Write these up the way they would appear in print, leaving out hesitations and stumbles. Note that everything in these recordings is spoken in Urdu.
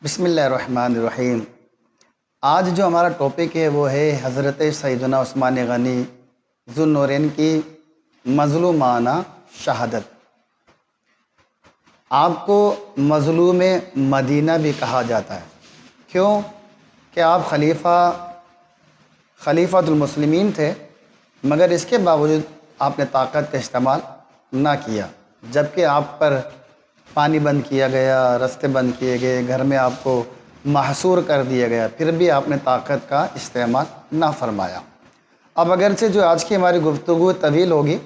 بسم اللہ الرحمن الرحیم۔ آج جو ہمارا ٹاپک ہے وہ ہے حضرت سیدنا عثمان غنی ذو النورین کی مظلومانہ شہادت۔ آپ کو مظلوم مدینہ بھی کہا جاتا ہے، کیوں کہ آپ خلیفۃ المسلمین تھے، مگر اس کے باوجود آپ نے طاقت کا استعمال نہ کیا، جبکہ آپ پر پانی بند کیا گیا، رستے بند کیے گئے، گھر میں آپ کو محصور کر دیا گیا، پھر بھی آپ نے طاقت کا استعمال نہ فرمایا۔ اب اگرچہ جو آج کی ہماری گفتگو طویل ہوگی،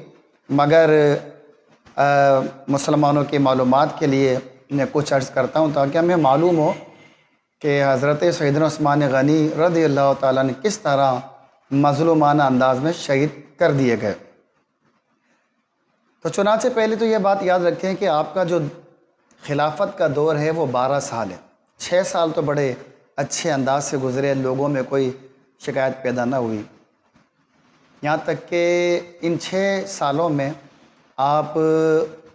مگر مسلمانوں کی معلومات کے لیے میں کچھ عرض کرتا ہوں تاکہ ہمیں معلوم ہو کہ حضرت سیدنا عثمان غنی رضی اللہ تعالیٰ نے کس طرح مظلومانہ انداز میں شہید کر دیے گئے۔ تو چنانچہ پہلے تو یہ بات یاد رکھیں کہ آپ کا جو خلافت کا دور ہے وہ 12 سال ہے۔ 6 سال تو بڑے اچھے انداز سے گزرے، لوگوں میں کوئی شکایت پیدا نہ ہوئی، یہاں تک کہ ان 6 سالوں میں آپ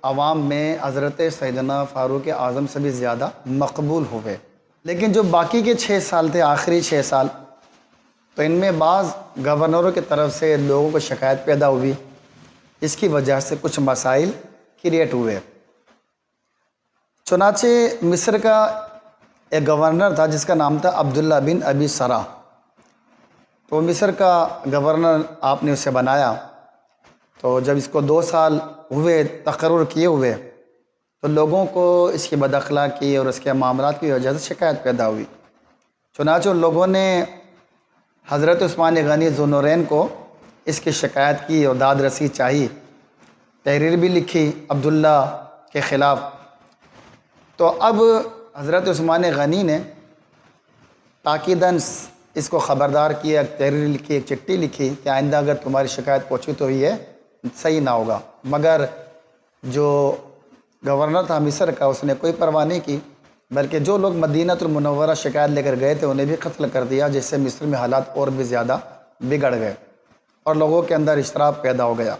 عوام میں حضرت سیدنا فاروق اعظم سے بھی زیادہ مقبول ہوئے۔ لیکن جو باقی کے 6 سال تھے، آخری 6 سال، تو ان میں بعض گورنروں کی طرف سے لوگوں کو شکایت پیدا ہوئی، اس کی وجہ سے کچھ مسائل کریٹ ہوئے۔ چنانچہ مصر کا ایک گورنر تھا جس کا نام تھا عبداللہ بن ابی سرا، تو مصر کا گورنر آپ نے اسے بنایا۔ تو جب اس کو 2 سال ہوئے تقرر کیے ہوئے، تو لوگوں کو اس کی بد اخلاقی اور اس کے معاملات کی وجہ سے شکایت پیدا ہوئی۔ چنانچہ لوگوں نے حضرت عثمان غنی ذو النورین کو اس کی شکایت کی اور داد رسی چاہی، تحریر بھی لکھی عبداللہ کے خلاف۔ تو اب حضرت عثمان غنی نے تاکیداً اس کو خبردار کیا، ایک تحریر لکھی، ایک چٹھی لکھی کہ آئندہ اگر تمہاری شکایت پہنچی تو یہ صحیح نہ ہوگا۔ مگر جو گورنر تھا مصر کا، اس نے کوئی پرواہ نہیں کی، بلکہ جو لوگ مدینہ المنورہ شکایت لے کر گئے تھے انہیں بھی قتل کر دیا، جس سے مصر میں حالات اور بھی زیادہ بگڑ گئے اور لوگوں کے اندر اضطراب پیدا ہو گیا۔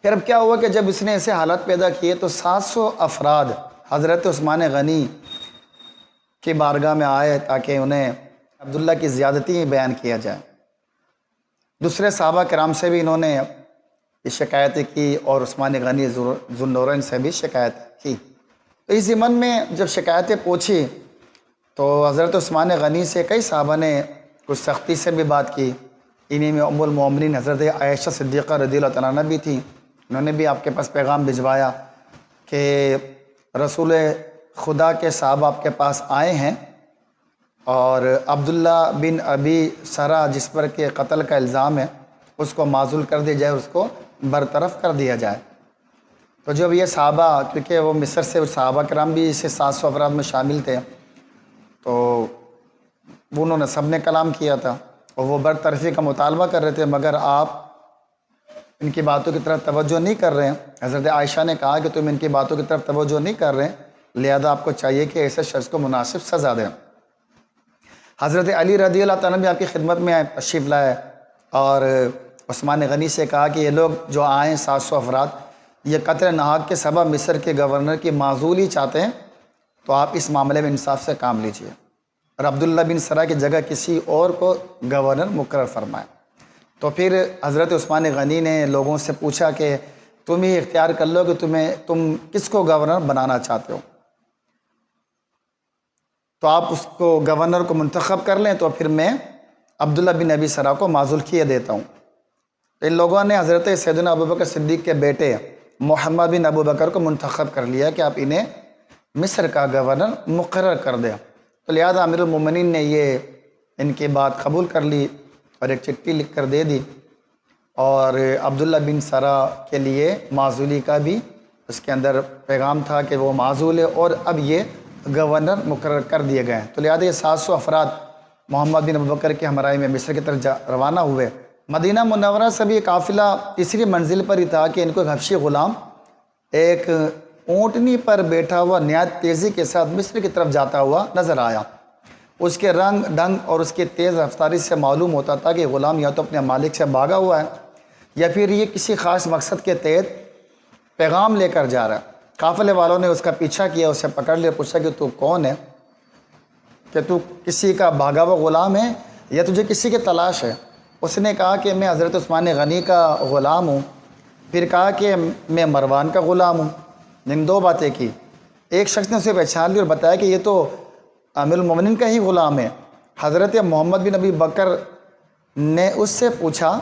پھر اب کیا ہوا کہ جب اس نے ایسے حالات پیدا کیے تو 700 افراد حضرت عثمان غنی کی بارگاہ میں آئے تاکہ انہیں عبداللہ کی زیادتی بیان کیا جائے۔ دوسرے صحابہ کرام سے بھی انہوں نے یہ شکایتیں کی اور عثمان غنی ذو النورین سے بھی شکایت کی۔ تو اس ضمن میں جب شکایتیں پوچھی تو حضرت عثمان غنی سے کئی صحابہ نے کچھ سختی سے بھی بات کی۔ انہی میں ام المومنین حضرت عائشہ صدیقہ رضی اللہ تعالیٰ عنہ بھی تھیں، انہوں نے بھی آپ کے پاس پیغام بھجوایا کہ رسول خدا کے صحابہ آپ کے پاس آئے ہیں اور عبداللہ بن ابی سرا جس پر کہ قتل کا الزام ہے اس کو معزول کر دیا جائے، اس کو برطرف کر دیا جائے۔ تو جب یہ صحابہ، کیونکہ وہ مصر سے صحابہ کرام بھی اسے 700 افراد میں شامل تھے، تو انہوں نے سب نے کلام کیا تھا اور وہ برطرفی کا مطالبہ کر رہے تھے، مگر آپ ان کی باتوں کی طرف توجہ نہیں کر رہے ہیں۔ حضرت عائشہ نے کہا کہ تم ان کی باتوں کی طرف توجہ نہیں کر رہے ہیں، لہذا آپ کو چاہیے کہ ایسے شخص کو مناسب سزا دیں۔ حضرت علی رضی اللہ تعالیٰ بھی آپ کی خدمت میں تشریف لائے اور عثمان غنی سے کہا کہ یہ لوگ جو آئیں 700 افراد، یہ قتل ناحق کے سبب مصر کے گورنر کی معزولی چاہتے ہیں، تو آپ اس معاملے میں انصاف سے کام لیجئے اور عبداللہ بن سرا کی جگہ کسی اور کو گورنر مقرر فرمائیں۔ تو پھر حضرت عثمان غنی نے لوگوں سے پوچھا کہ تم ہی اختیار کر لو کہ تم کس کو گورنر بنانا چاہتے ہو، تو آپ اس کو گورنر کو منتخب کر لیں، تو پھر میں عبداللہ بن ابی سرا کو معزول کیے دیتا ہوں۔ ان لوگوں نے حضرت سیدنا ابوبکر صدیق کے بیٹے محمد بن ابوبکر کو منتخب کر لیا کہ آپ انہیں مصر کا گورنر مقرر کر دیں۔ تو لہذا امیر المومنین نے یہ ان کی بات قبول کر لی اور ایک چٹھی لکھ کر دے دی، اور عبداللہ بن سرا کے لیے معزولی کا بھی اس کے اندر پیغام تھا کہ وہ معزول ہے اور اب یہ گورنر مقرر کر دیے گئے ہیں۔ تو لہذا یہ 700 افراد محمد بن ابوبکر کی ہمراہی میں مصر کی طرف روانہ ہوئے۔ مدینہ منورہ سے بھی قافلہ تیسری منزل پر ہی تھا کہ ان کو ایک حبشی غلام ایک اونٹنی پر بیٹھا ہوا نہایت تیزی کے ساتھ مصر کی طرف جاتا ہوا نظر آیا۔ اس کے رنگ ڈھنگ اور اس کی تیز رفتاری سے معلوم ہوتا تھا کہ غلام یا تو اپنے مالک سے بھاگا ہوا ہے یا پھر یہ کسی خاص مقصد کے تحت پیغام لے کر جا رہا ہے۔ قافلے والوں نے اس کا پیچھا کیا، اسے پکڑ لیا، پوچھا کہ تو کون ہے؟ کہ تو کسی کا بھاگا ہوا غلام ہے یا تجھے کسی کی تلاش ہے؟ اس نے کہا کہ میں حضرت عثمان غنی کا غلام ہوں۔ پھر کہا کہ میں مروان کا غلام ہوں۔ لیکن دو باتیں کی، ایک شخص نے اسے پہچان لی اور بتایا کہ یہ تو امیر المومنین کا ہی غلام ہے۔ حضرت محمد بن ابی بکر نے اس سے پوچھا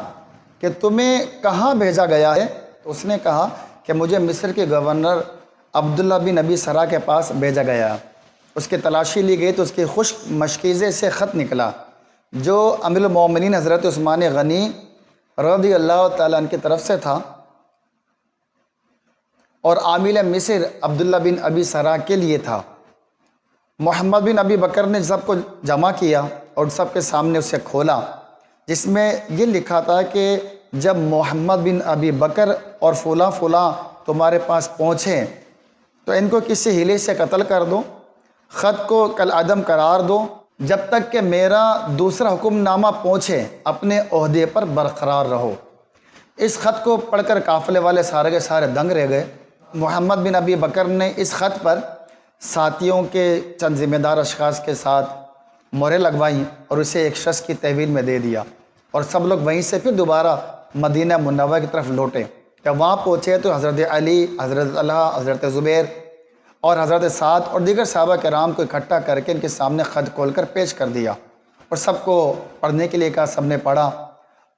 کہ تمہیں کہاں بھیجا گیا ہے؟ تو اس نے کہا کہ مجھے مصر کے گورنر عبداللہ بن ابی سرا کے پاس بھیجا گیا۔ اس کی تلاشی لی گئی تو اس کے خشک مشکیزے سے خط نکلا جو امیر المومنین حضرت عثمان غنی رضی اللہ تعالیٰ عنہ کی طرف سے تھا اور عامل مصر عبداللہ بن ابی سرا کے لیے تھا۔ محمد بن ابی بکر نے سب کو جمع کیا اور سب کے سامنے اسے کھولا، جس میں یہ لکھا تھا کہ جب محمد بن ابی بکر اور فلاں فلاں تمہارے پاس پہنچیں تو ان کو کسی ہیلے سے قتل کر دو، خط کو کالعدم قرار دو، جب تک کہ میرا دوسرا حکم نامہ پہنچے اپنے عہدے پر برقرار رہو۔ اس خط کو پڑھ کر قافلے والے سارے کے سارے دنگ رہ گئے۔ محمد بن ابی بکر نے اس خط پر ساتھیوں کے چند ذمہ دار اشخاص کے ساتھ مہریں لگوائیں اور اسے ایک شخص کی تحویل میں دے دیا، اور سب لوگ وہیں سے پھر دوبارہ مدینہ منورہ کی طرف لوٹے۔ جب وہاں پہنچے تو حضرت علی، حضرت طلحہ، حضرت زبیر اور حضرت سعد اور دیگر صحابہ کرام کو اکٹھا کر کے ان کے سامنے خط کھول کر پیش کر دیا اور سب کو پڑھنے کے لیے کہا۔ سب نے پڑھا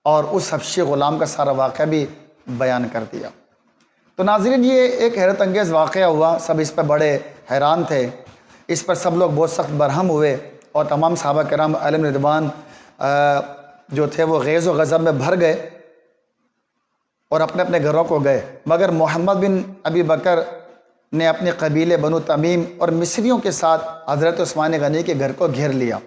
اور اس حبشی غلام کا سارا واقعہ بھی بیان کر دیا۔ تو ناظرین، یہ ایک حیرت انگیز واقعہ ہوا، سب اس پر بڑے حیران تھے، اس پر سب لوگ بہت سخت برہم ہوئے اور تمام صحابہ کرام علیہم رضوان جو تھے وہ غیظ و غضب میں بھر گئے اور اپنے اپنے گھروں کو گئے۔ مگر محمد بن ابی بکر نے اپنے قبیلے بنو تمیم اور مصریوں کے ساتھ حضرت عثمان غنی کے گھر کو گھیر لیا۔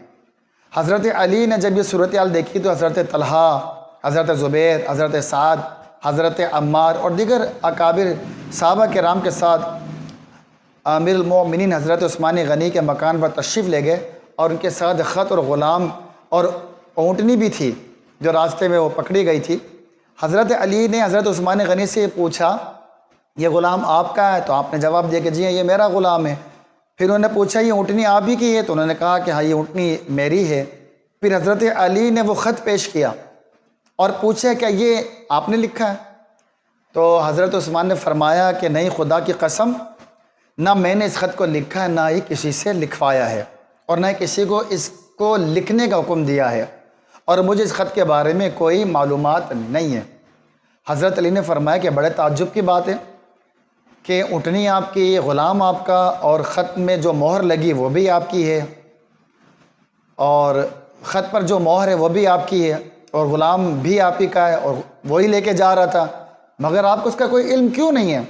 حضرت علی نے جب یہ صورتحال دیکھی تو حضرت طلحہ، حضرت زبیر، حضرت سعد، حضرت عمار اور دیگر اکابر صحابہ کرام کے ساتھ امیر المومنین حضرت عثمان غنی کے مکان پر تشریف لے گئے، اور ان کے ساتھ خط اور غلام اور اونٹنی بھی تھی جو راستے میں وہ پکڑی گئی تھی۔ حضرت علی نے حضرت عثمان غنی سے پوچھا یہ غلام آپ کا ہے؟ تو آپ نے جواب دیا کہ جی یہ میرا غلام ہے۔ پھر انہوں نے پوچھا یہ اونٹنی آپ ہی کی ہے؟ تو انہوں نے کہا کہ ہاں یہ اونٹنی میری ہے۔ پھر حضرت علی نے وہ خط پیش کیا اور پوچھا کہ یہ آپ نے لکھا ہے؟ تو حضرت عثمان نے فرمایا کہ نہیں، خدا کی قسم، نہ میں نے اس خط کو لکھا ہے، نہ ہی کسی سے لکھوایا ہے، اور نہ کسی کو اس کو لکھنے کا حکم دیا ہے، اور مجھے اس خط کے بارے میں کوئی معلومات نہیں ہے۔ حضرت علی نے فرمایا کہ بڑے تعجب کی بات ہے کہ اونٹنی آپ کی، غلام آپ کا، اور خط میں جو مہر لگی وہ بھی آپ کی ہے، اور خط پر جو مہر ہے وہ بھی آپ کی ہے، اور غلام بھی آپ ہی کا ہے، اور وہی لے کے جا رہا تھا، مگر آپ کو اس کا کوئی علم کیوں نہیں ہے؟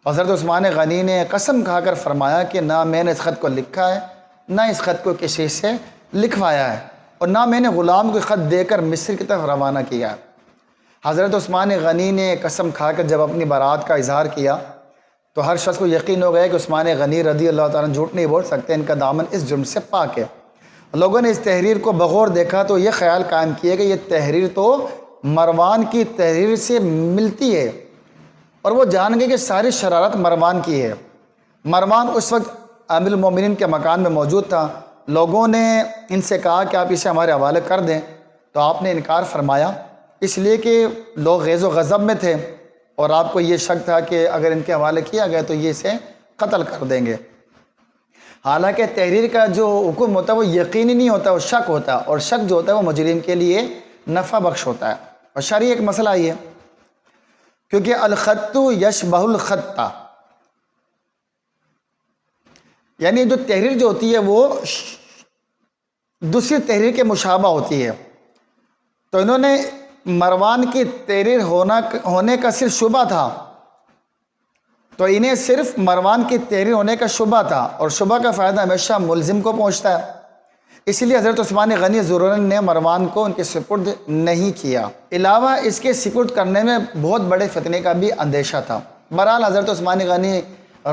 حضرت عثمان غنی نے قسم کھا کر فرمایا کہ نہ میں نے اس خط کو لکھا ہے، نہ اس خط کو کسی سے لکھوایا ہے، اور نہ میں نے غلام کو خط دے کر مصر کی طرف روانہ کیا ہے۔ حضرت عثمان غنی نے قسم کھا کر جب اپنی برات کا اظہار کیا تو ہر شخص کو یقین ہو گیا کہ عثمان غنی رضی اللہ تعالیٰ جھوٹ نہیں بول سکتے، ان کا دامن اس جرم سے پاک ہے۔ لوگوں نے اس تحریر کو بغور دیکھا تو یہ خیال قائم کیا کہ یہ تحریر تو مروان کی تحریر سے ملتی ہے، اور وہ جان گئے کہ ساری شرارت مروان کی ہے۔ مروان اس وقت امیر المومنین کے مکان میں موجود تھا۔ لوگوں نے ان سے کہا کہ آپ اسے ہمارے حوالے کر دیں، تو آپ نے انکار فرمایا، اس لیے کہ لوگ غیظ و غضب میں تھے اور آپ کو یہ شک تھا کہ اگر ان کے حوالے کیا گیا تو یہ اسے قتل کر دیں گے۔ حالانکہ تحریر کا جو حکم ہوتا ہے وہ یقینی نہیں ہوتا، وہ شک ہوتا ہے، اور شک جو ہوتا ہے وہ مجرم کے لیے نفع بخش ہوتا ہے۔ اور شرعی ایک مسئلہ یہ ہے، کیونکہ الخط یشبہ الخط، یعنی جو تحریر جو ہوتی ہے وہ دوسری تحریر کے مشابہ ہوتی ہے، تو انہوں نے مروان کی تحریر ہونے کا صرف شبہ تھا، تو انہیں صرف مروان کی تحریر ہونے کا شبہ تھا، اور شبہ کا فائدہ ہمیشہ ملزم کو پہنچتا ہے، اس لیے حضرت عثمان غنی ضرورن نے مروان کو ان کے سپرد نہیں کیا۔ علاوہ اس کے سپرد کرنے میں بہت بڑے فتنے کا بھی اندیشہ تھا۔ بہرحال حضرت عثمان غنی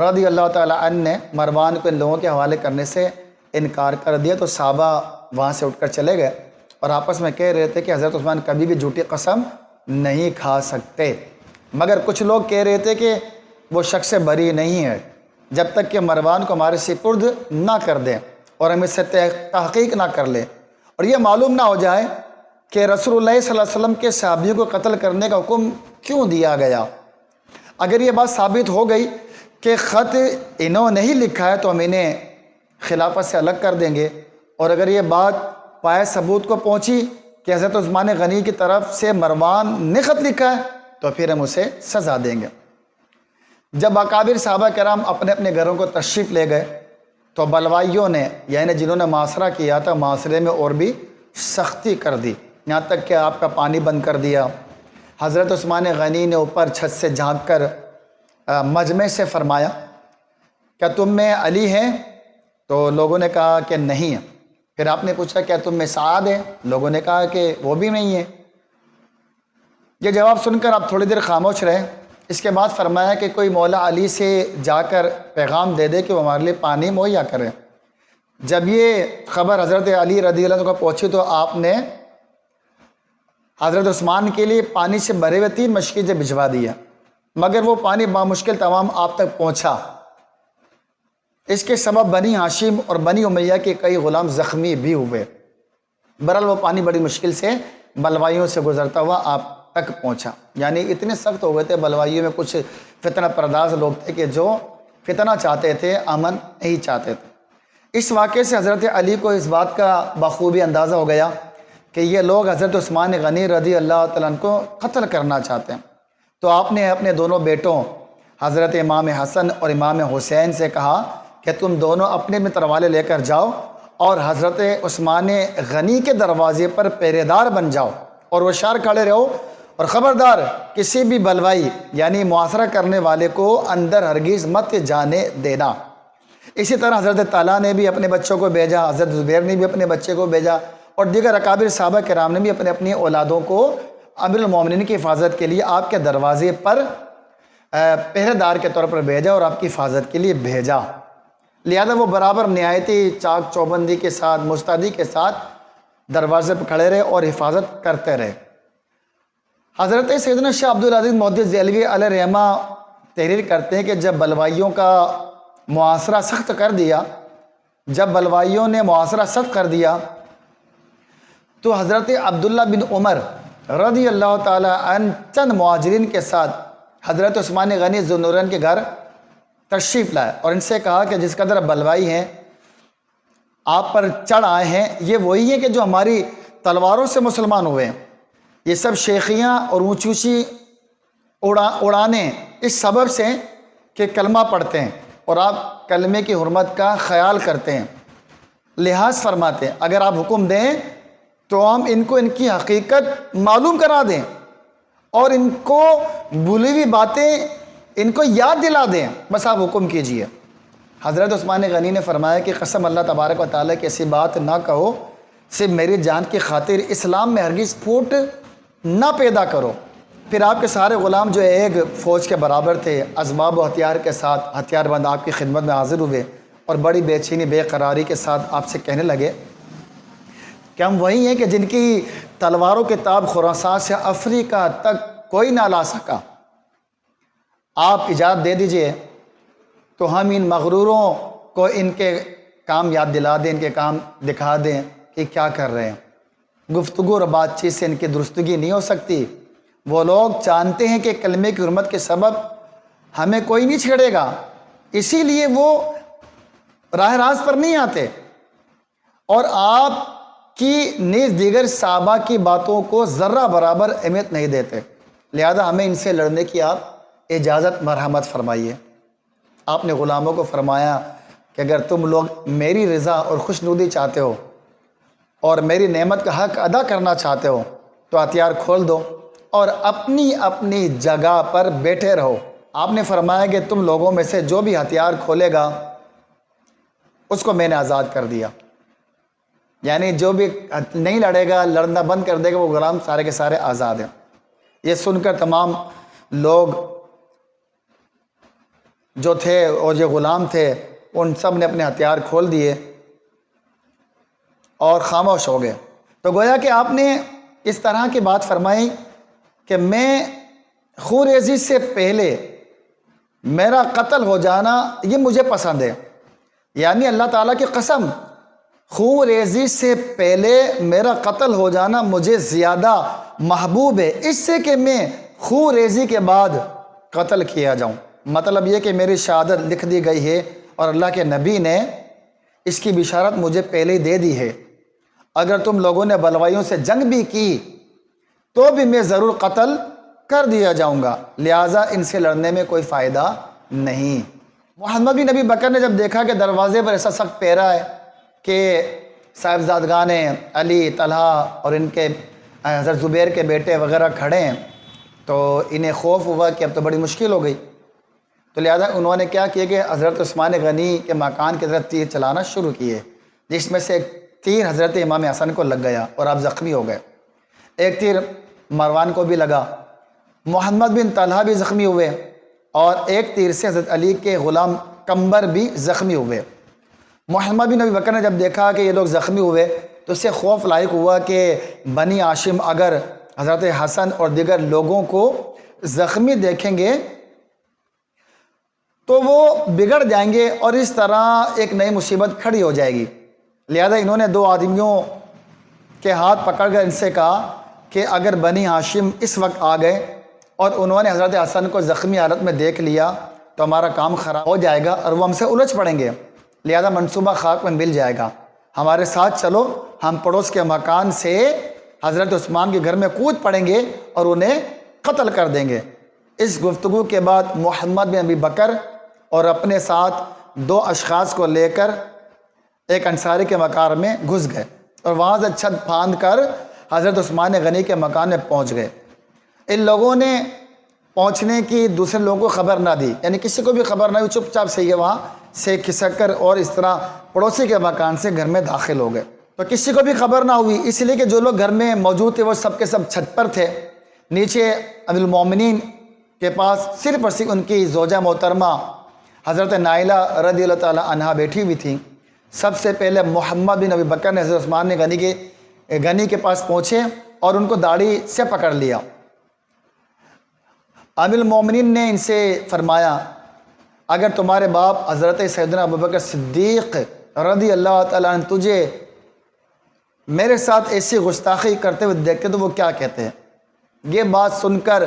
رضی اللہ تعالیٰ عنہ نے مروان کو ان لوگوں کے حوالے کرنے سے انکار کر دیا، تو صحابہ وہاں سے اٹھ کر چلے گئے اور آپس میں کہہ رہے تھے کہ حضرت عثمان کبھی بھی جھوٹی قسم نہیں کھا سکتے، مگر کچھ لوگ کہہ رہے تھے کہ وہ شخص بری نہیں ہے جب تک کہ مروان کو ہمارے سپرد نہ کر دیں، اور ہم اس سے تحقیق نہ کر لیں اور یہ معلوم نہ ہو جائے کہ رسول اللہ صلی اللہ علیہ وسلم کے صحابیوں کو قتل کرنے کا حکم کیوں دیا گیا۔ اگر یہ بات ثابت ہو گئی کہ خط انہوں نے ہی لکھا ہے تو ہم انہیں خلافت سے الگ کر دیں گے، اور اگر یہ بات پائے ثبوت کو پہنچی کہ حضرت عثمان غنی کی طرف سے مروان نے خط لکھا ہے تو پھر ہم اسے سزا دیں گے۔ جب اکابر صحابہ کرام اپنے اپنے گھروں کو تشریف لے گئے تو بلوائیوں نے، یعنی جنہوں نے معاشرہ کیا تھا، معاشرے میں اور بھی سختی کر دی، یہاں تک کہ آپ کا پانی بند کر دیا۔ حضرت عثمان غنی نے اوپر چھت سے جھانک کر مجمع سے فرمایا، کیا تم میں علی ہیں؟ تو لوگوں نے کہا کہ نہیں ہے۔ پھر آپ نے پوچھا کیا تم میں سعد ہے؟ لوگوں نے کہا کہ وہ بھی نہیں ہے۔ یہ جواب سن کر آپ تھوڑی دیر خاموش رہے۔ اس کے بعد فرمایا کہ کوئی مولا علی سے جا کر پیغام دے دے کہ وہ ہمارے لیے پانی مہیا کرے۔ جب یہ خبر حضرت علی رضی اللہ عنہ کو پہنچی تو آپ نے حضرت عثمان کے لیے پانی سے بھرے ہوئے 3 مشکیزیں بھجوا دیا، مگر وہ پانی بامشکل تمام آپ تک پہنچا۔ اس کے سبب بنی ہاشم اور بنی امیہ کے کئی غلام زخمی بھی ہوئے۔ بہرحال وہ پانی بڑی مشکل سے بلوائیوں سے گزرتا ہوا آپ تک پہنچا۔ یعنی اتنے سخت ہو گئے تھے بلوائیوں میں، کچھ فتنہ پرداز لوگ تھے کہ جو فتنہ چاہتے تھے، امن نہیں چاہتے تھے۔ اس واقعے سے حضرت علی کو اس بات کا بخوبی اندازہ ہو گیا کہ یہ لوگ حضرت عثمان غنی رضی اللہ تعالیٰ عنہ کو قتل کرنا چاہتے ہیں۔ تو آپ نے اپنے دونوں بیٹوں حضرت امام حسن اور امام حسین سے کہا کہ تم دونوں اپنے میں تلواریں لے کر جاؤ اور حضرت عثمان غنی کے دروازے پر پہرے دار بن جاؤ اور ہوشیار کھڑے رہو، اور خبردار کسی بھی بلوائی یعنی معاصرہ کرنے والے کو اندر ہرگز مت جانے دینا۔ اسی طرح حضرت طلحہ نے بھی اپنے بچوں کو بھیجا، حضرت زبیر نے بھی اپنے بچے کو بھیجا، اور دیگر اکابر صحابہ کرام نے بھی اپنے اپنی اولادوں کو امیر المومنین کی حفاظت کے لیے آپ کے دروازے پر پہرے دار کے طور پر بھیجا اور آپ کی حفاظت کے لیے بھیجا۔ لہذا وہ برابر نہایتی چاک چوبندی کے ساتھ، مستعدی کے ساتھ دروازے پر کھڑے رہے اور حفاظت کرتے رہے۔ حضرت سیدنا شاہ عبدالعزیز محدث دہلوی علیہ رحمہ تحریر کرتے ہیں کہ جب بلوائیوں کا معاصرہ سخت کر دیا، جب بلوائیوں نے معاصرہ سخت کر دیا تو حضرت عبداللہ بن عمر رضی اللہ تعالی عنہ چند مہاجرین کے ساتھ حضرت عثمان غنی ذو النورین کے گھر تشریف لائے اور ان سے کہا کہ جس قدر بلوائی ہیں آپ پر چڑھ آئے ہیں، یہ وہی ہیں کہ جو ہماری تلواروں سے مسلمان ہوئے ہیں۔ یہ سب شیخیاں اور اونچی اونچی اڑانے اس سبب سے کہ کلمہ پڑھتے ہیں اور آپ کلمے کی حرمت کا خیال کرتے ہیں، لحاظ فرماتے ہیں۔ اگر آپ حکم دیں تو ہم ان کو ان کی حقیقت معلوم کرا دیں اور ان کو بھولی ہوئی باتیں ان کو یاد دلا دیں، بس آپ حکم کیجئے۔ حضرت عثمان غنی نے فرمایا کہ قسم اللہ تبارک و تعالیٰ کی ایسی بات نہ کہو، صرف میری جان کی خاطر اسلام میں ہرگز پھوٹ نہ پیدا کرو۔ پھر آپ کے سارے غلام جو ایک فوج کے برابر تھے، اسباب و ہتھیار کے ساتھ ہتھیار بند آپ کی خدمت میں حاضر ہوئے اور بڑی بے چینی بے قراری کے ساتھ آپ سے کہنے لگے کہ ہم وہی ہیں کہ جن کی تلواروں کے تاب خراسان سے افریقہ تک کوئی نہ لا سکا۔ آپ اجازت دے دیجئے تو ہم ان مغروروں کو ان کے کام یاد دلا دیں، ان کے کام دکھا دیں کہ کیا کر رہے ہیں۔ گفتگو اور بات چیت سے ان کی درستگی نہیں ہو سکتی۔ وہ لوگ جانتے ہیں کہ کلمے کی حرمت کے سبب ہمیں کوئی نہیں چھیڑے گا، اسی لیے وہ راہ راست پر نہیں آتے اور آپ کی نیز دیگر صحابہ کی باتوں کو ذرہ برابر اہمیت نہیں دیتے۔ لہذا ہمیں ان سے لڑنے کی آپ اجازت مرحمت فرمائیے۔ آپ نے غلاموں کو فرمایا کہ اگر تم لوگ میری رضا اور خوشنودی چاہتے ہو اور میری نعمت کا حق ادا کرنا چاہتے ہو تو ہتھیار کھول دو اور اپنی اپنی جگہ پر بیٹھے رہو۔ آپ نے فرمایا کہ تم لوگوں میں سے جو بھی ہتھیار کھولے گا اس کو میں نے آزاد کر دیا، یعنی جو بھی نہیں لڑے گا، لڑنا بند کر دے گا، وہ غلام سارے کے سارے آزاد ہیں۔ یہ سن کر تمام لوگ جو تھے اور جو غلام تھے ان سب نے اپنے ہتھیار کھول دیے اور خاموش ہو گئے۔ تو گویا کہ آپ نے اس طرح کی بات فرمائی کہ میں خون ریزی سے پہلے میرا قتل ہو جانا یہ مجھے پسند ہے، یعنی اللہ تعالیٰ کی قسم خون ریزی سے پہلے میرا قتل ہو جانا مجھے زیادہ محبوب ہے اس سے کہ میں خون ریزی کے بعد قتل کیا جاؤں۔ مطلب یہ کہ میری شہادت لکھ دی گئی ہے اور اللہ کے نبی نے اس کی بشارت مجھے پہلے ہی دے دی ہے۔ اگر تم لوگوں نے بلوائیوں سے جنگ بھی کی تو بھی میں ضرور قتل کر دیا جاؤں گا، لہٰذا ان سے لڑنے میں کوئی فائدہ نہیں۔ محمد بن ابی بکر نے جب دیکھا کہ دروازے پر ایسا سخت پہرا ہے کہ صاحبزادگان علی، طلحہ اور ان کے حضرت زبیر کے بیٹے وغیرہ کھڑے ہیں، تو انہیں خوف ہوا کہ اب تو بڑی مشکل ہو گئی، تو لہذا انہوں نے کیا کیا کہ حضرت عثمان غنی کے مکان کی طرف تیر چلانا شروع کیے، جس میں سے ایک تیر حضرت امام حسن کو لگ گیا اور آپ زخمی ہو گئے، ایک تیر مروان کو بھی لگا، محمد بن طلحہ بھی زخمی ہوئے، اور ایک تیر سے حضرت علی کے غلام کمبر بھی زخمی ہوئے۔ محمد بن ابی بکر نے جب دیکھا کہ یہ لوگ زخمی ہوئے تو اس سے خوف لاحق ہوا کہ بنی ہاشم اگر حضرت حسن اور دیگر لوگوں کو زخمی دیکھیں گے تو وہ بگڑ جائیں گے اور اس طرح ایک نئی مصیبت کھڑی ہو جائے گی، لہذا انہوں نے دو آدمیوں کے ہاتھ پکڑ کر ان سے کہا کہ اگر بنی ہاشم اس وقت آ گئے اور انہوں نے حضرت حسن کو زخمی حالت میں دیکھ لیا تو ہمارا کام خراب ہو جائے گا اور وہ ہم سے الجھ پڑیں گے، لہذا منصوبہ خاک میں مل جائے گا، ہمارے ساتھ چلو، ہم پڑوس کے مکان سے حضرت عثمان کے گھر میں کود پڑیں گے اور انہیں قتل کر دیں گے۔ اس گفتگو کے بعد محمد بن ابی بکر اور اپنے ساتھ دو اشخاص کو لے کر ایک انصاری کے مکان میں گھس گئے اور وہاں سے چھت پھاند کر حضرت عثمان غنی کے مکان میں پہنچ گئے۔ ان لوگوں نے پہنچنے کی دوسرے لوگوں کو خبر نہ دی، یعنی کسی کو بھی خبر نہ ہوئی، چپ چاپ سے یہ وہاں سے کھسک کر اور اس طرح پڑوسی کے مکان سے گھر میں داخل ہو گئے، تو کسی کو بھی خبر نہ ہوئی، اس لیے کہ جو لوگ گھر میں موجود تھے وہ سب کے سب چھت پر تھے، نیچے امیر المومنین کے پاس صرف اور صرف ان کی زوجہ محترمہ حضرت نائلہ رضی اللہ تعالی عنہا بیٹھی ہوئی تھیں۔ سب سے پہلے محمد بن ابی بکر نے حضرت عثمان غنی کے پاس پہنچے اور ان کو داڑھی سے پکڑ لیا۔ امیر المومنین نے ان سے فرمایا اگر تمہارے باپ حضرت سیدنا ابوبکر صدیق رضی اللہ تعالیٰ عنہ تجھے میرے ساتھ ایسی گستاخی کرتے ہوئے دیکھتے تو وہ کیا کہتے ہیں؟ یہ بات سن کر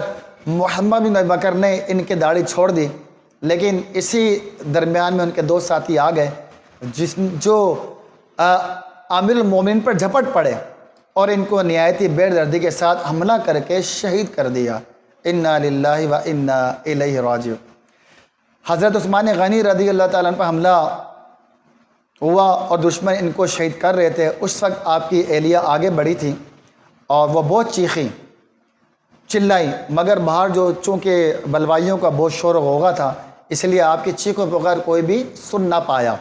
محمد بن ابی بکر نے ان کے داڑھی چھوڑ دی، لیکن اسی درمیان میں ان کے دو ساتھی آ گئے جو امیر المومنین پر جھپٹ پڑے اور ان کو نہایتی بے دردی کے ساتھ حملہ کر کے شہید کر دیا۔ انا للہ و انا الیہ راجعون۔ حضرت عثمان غنی رضی اللہ تعالیٰ عنہ پر حملہ ہوا اور دشمن ان کو شہید کر رہے تھے، اس وقت آپ کی اہلیہ آگے بڑھی تھی اور وہ بہت چیخیں چلائی، مگر باہر جو چونکہ بلوائیوں کا بہت شور و غوغا تھا اس لیے آپ کی چیخ و پکار کوئی بھی سن نہ پایا۔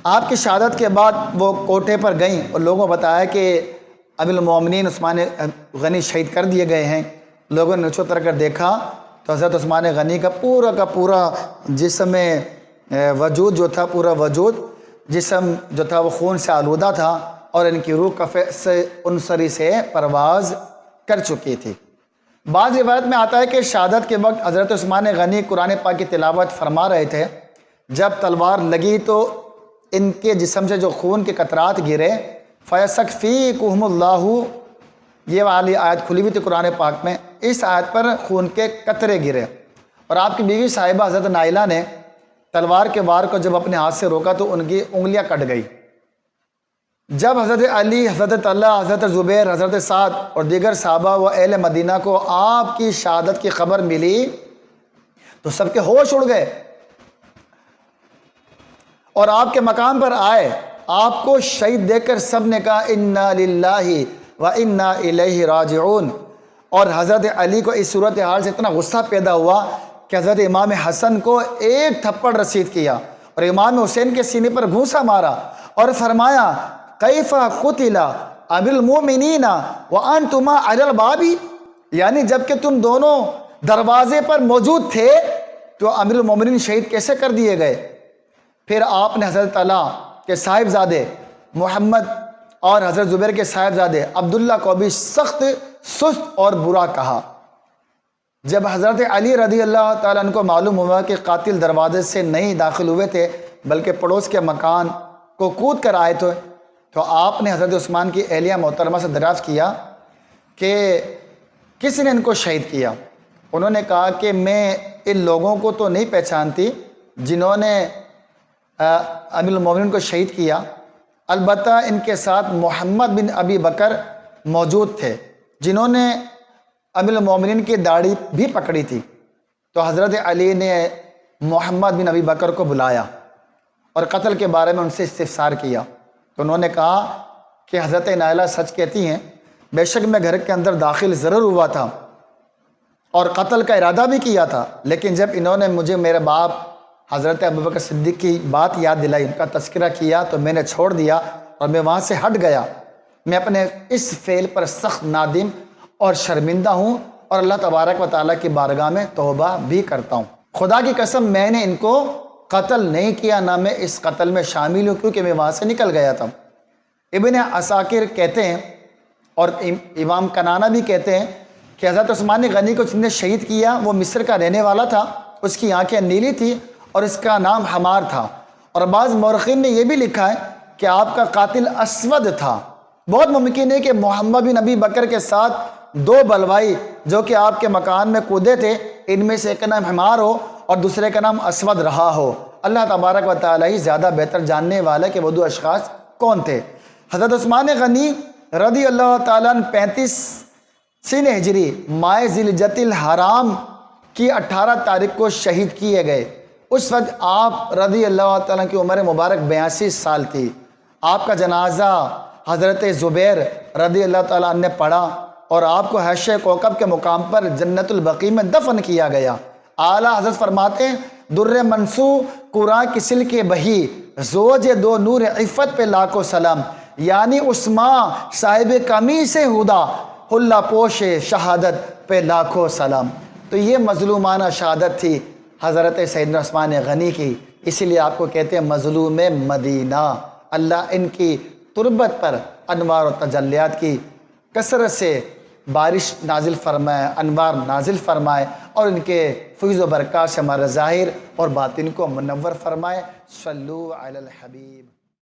آپ کی شہادت کے بعد وہ کوٹھے پر گئیں اور لوگوں کو بتایا کہ امیر المومنین عثمان غنی شہید کر دیے گئے ہیں۔ لوگوں نے نیچے اتر کر دیکھا تو حضرت عثمان غنی کا پورا جسم وجود جو تھا، پورا وجود جسم جو تھا وہ خون سے آلودہ تھا اور ان کی روح کفے سے انصری سے پرواز کر چکی تھی۔ بعض روایت میں آتا ہے کہ شہادت کے وقت حضرت عثمان غنی قرآن پاک کی تلاوت فرما رہے تھے، جب تلوار لگی تو ان کے جسم سے جو خون کے قطرات گرے، فَيَسَكْفِيكُهُمُ اللَّهُ، یہ والی آیت کھلی ہوئی تھی قرآن پاک میں، اس آیت پر خون کے قطرے گرے اور آپ کی بیوی صاحبہ حضرت نائلہ نے تلوار کے وار کو جب اپنے ہاتھ سے روکا تو ان کی انگلیاں کٹ گئی۔ جب حضرت علی، حضرت طلحہ، حضرت زبیر، حضرت سعد اور دیگر صحابہ و اہل مدینہ کو آپ کی شہادت کی خبر ملی تو سب کے ہوش اڑ گئے اور آپ کے مقام پر آئے، آپ کو شہید دیکھ کر سب نے کہا انا للہ و انا الیہ راجعون، اور حضرت علی کو اس صورتحال سے اتنا غصہ پیدا ہوا کہ حضرت امام حسن کو ایک تھپڑ رسید کیا اور امام حسین کے سینے پر گھونسا مارا اور فرمایا کیف قتل امیر المومنین وانتما علی الباب، یعنی جب کہ تم دونوں دروازے پر موجود تھے تو امیر المومنین شہید کیسے کر دیے گئے؟ پھر آپ نے حضرت طلحہ کے صاحبزادے محمد اور حضرت زبیر کے صاحبزادے عبداللہ کو بھی سخت، سست اور برا کہا۔ جب حضرت علی رضی اللہ تعالیٰ عنہ کو معلوم ہوا کہ قاتل دروازے سے نہیں داخل ہوئے تھے بلکہ پڑوس کے مکان کو کود کر آئے تھے تو آپ نے حضرت عثمان کی اہلیہ محترمہ سے دریافت کیا کہ کس نے ان کو شہید کیا؟ انہوں نے کہا کہ میں ان لوگوں کو تو نہیں پہچانتی جنہوں نے امیر المومنین کو شہید کیا، البتہ ان کے ساتھ محمد بن ابی بکر موجود تھے جنہوں نے امیر المومنین کی داڑھی بھی پکڑی تھی۔ تو حضرت علی نے محمد بن ابی بکر کو بلایا اور قتل کے بارے میں ان سے استفسار کیا، تو انہوں نے کہا کہ حضرت نائلہ سچ کہتی ہیں، بے شک میں گھر کے اندر داخل ضرور ہوا تھا اور قتل کا ارادہ بھی کیا تھا، لیکن جب انہوں نے مجھے میرے باپ حضرت ابوبکر صدیق کی بات یاد دلائی، ان کا تذکرہ کیا تو میں نے چھوڑ دیا اور میں وہاں سے ہٹ گیا۔ میں اپنے اس فعل پر سخت نادم اور شرمندہ ہوں اور اللہ تبارک و تعالیٰ کی بارگاہ میں توبہ بھی کرتا ہوں۔ خدا کی قسم میں نے ان کو قتل نہیں کیا، نہ میں اس قتل میں شامل ہوں، کیونکہ میں وہاں سے نکل گیا تھا۔ ابن عساکر کہتے ہیں اور امام کنانہ بھی کہتے ہیں کہ حضرت عثمان غنی کو جس نے شہید کیا وہ مصر کا رہنے والا تھا، اس کی آنکھیں نیلی تھی اور اس کا نام حمار تھا، اور بعض مورخین نے یہ بھی لکھا ہے کہ آپ کا قاتل اسود تھا۔ بہت ممکن ہے کہ محمد بن ابی بکر کے ساتھ دو بلوائی جو کہ آپ کے مکان میں کودے تھے، ان میں سے ایک کا نام حمار ہو اور دوسرے کا نام اسود رہا ہو۔ اللہ تبارک و تعالیٰ ہی زیادہ بہتر جاننے والا کہ وہ دو اشخاص کون تھے۔ حضرت عثمان غنی رضی اللہ تعالیٰ عنہ 35 سن ہجری ماہ ذی الحجۃ الحرام کی 18 تاریخ کو شہید کیے گئے۔ اس وقت آپ رضی اللہ تعالیٰ کی عمر مبارک 82 سال تھی۔ آپ کا جنازہ حضرت زبیر رضی اللہ تعالیٰ عنہ نے پڑھا اور آپ کو حشر کوکب کے مقام پر جنت البقیع میں دفن کیا گیا۔ اعلیٰ حضرت فرماتے ہیں در منصور قرآن کی سل کے بہی زوج دو نور عفت پہ لاکھوں سلام، یعنی عثمان صاحب قمیص ہدا حلہ پوش شہادت پہ لاکھوں سلام۔ تو یہ مظلومانہ شہادت تھی حضرت سیدنا عثمان غنی کی، اسی لیے آپ کو کہتے ہیں مظلوم مدینہ۔ اللہ ان کی تربت پر انوار و تجلیات کی کثرت سے بارش نازل فرمائے، انوار نازل فرمائے، اور ان کے فیض و برکات سے ہمارا ظاہر اور باطن کو منور فرمائے۔ صلو علی الحبیب۔